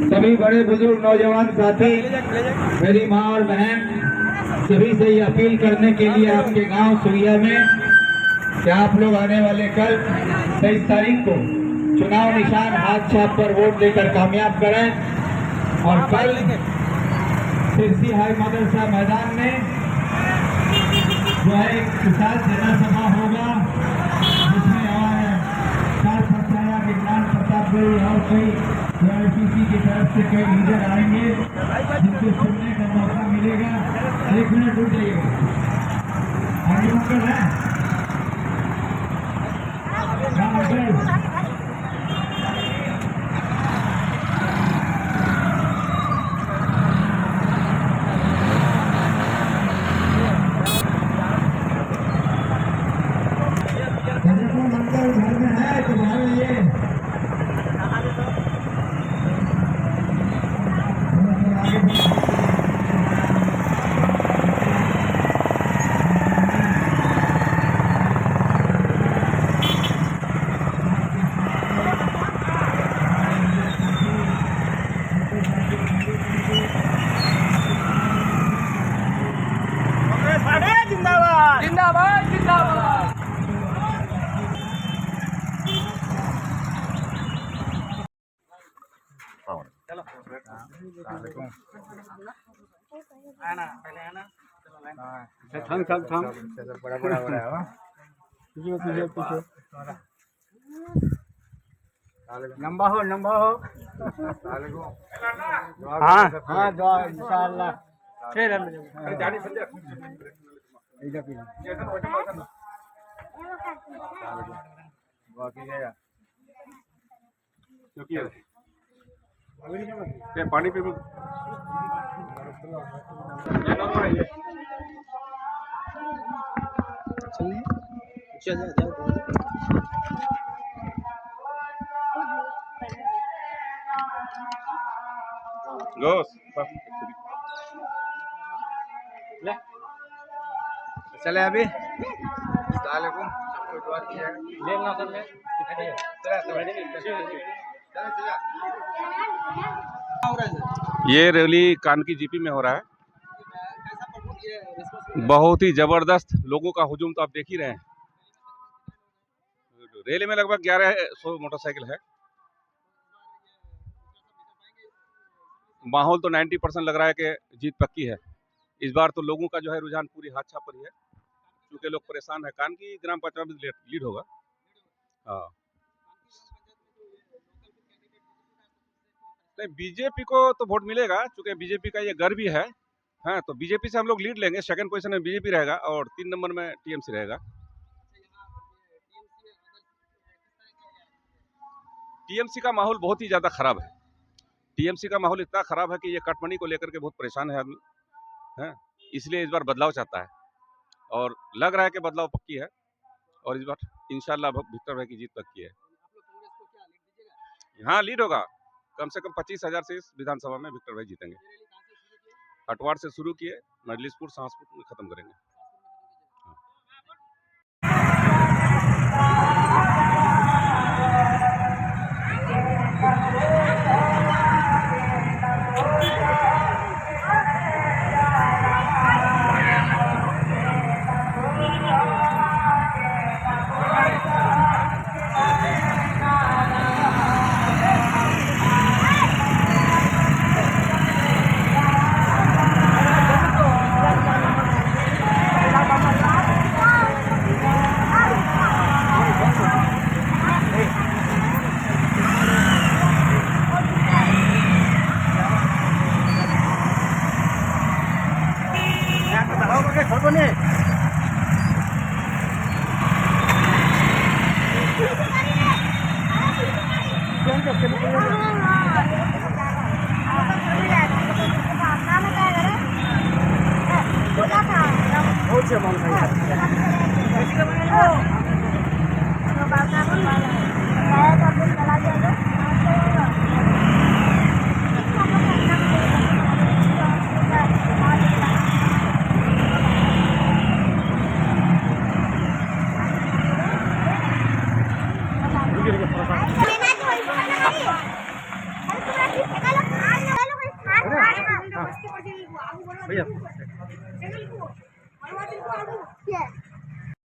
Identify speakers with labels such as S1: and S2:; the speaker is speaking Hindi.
S1: सभी बड़े बुजुर्ग नौजवान साथी, मेरी माँ और बहन, सभी से ये अपील करने के लिए आपके गांव सुइया में कि आप लोग आने वाले कल 23 तारीख को चुनाव निशान हाथ छाप पर वोट देकर कामयाब करें। और कल सिरसी हाई मदरसा मैदान में जो है एक विशाल जनसभा होगा, जिसमें हमारे विज्ञान प्रताप और कई AICC की तरफ से कई लीडर आएंगे, जिनको सुनने का मौका मिलेगा। 1 मिनट रुक जाइएगा, आगे अंकल है। घर में है तुम्हारे लिए
S2: जिंदाबाद जिंदाबाद जिंदाबाद। आना पहले आना,
S3: थम थम थम बड़ा बड़ा बड़ा है। पीछे पीछे पीछे लंबा हो हाँ हाँ दुआ इंशाअल्लाह। फिर हम जानी समझे इधर पीछे बाकी है क्योंकि ये पानी पे चले अभी
S4: ये रैली कानकी जीपी में हो रहा है। बहुत ही जबरदस्त लोगों का हुजूम तो आप देख ही रहे हैं। रैली में लगभग 1100 मोटरसाइकिल है। माहौल तो 90% लग रहा है कि जीत पक्की है। इस बार तो लोगों का जो है रुझान पूरी हाथ छाप पर ही है, क्योंकि लोग परेशान है। कानकी ग्राम पंचायत में लीड होगा। हाँ नहीं, बीजेपी को तो वोट मिलेगा, क्योंकि बीजेपी का ये घर भी है। हाँ, तो बीजेपी से हम लोग लीड लेंगे। सेकंड पोजीशन में बीजेपी रहेगा और 3 नंबर में टीएमसी रहेगा। टीएमसी का माहौल बहुत ही ज्यादा खराब है। टीएमसी का माहौल इतना खराब है कि ये कटमनी को लेकर के बहुत परेशान है आदमी, है। इसलिए इस बार बदलाव चाहता है और लग रहा है कि बदलाव पक्की है। और इस बार इंशाल्लाह विक्टर भाई की जीत पक्की है। हाँ, लीड होगा। कम से कम 25,000 से इस विधानसभा में विक्टर भाई जीतेंगे। हटवाड़ से शुरू किए, मजलिसपुर सांसपुर में खत्म करेंगे।
S3: भैया
S5: Jangan ku. Malu aku. Ya.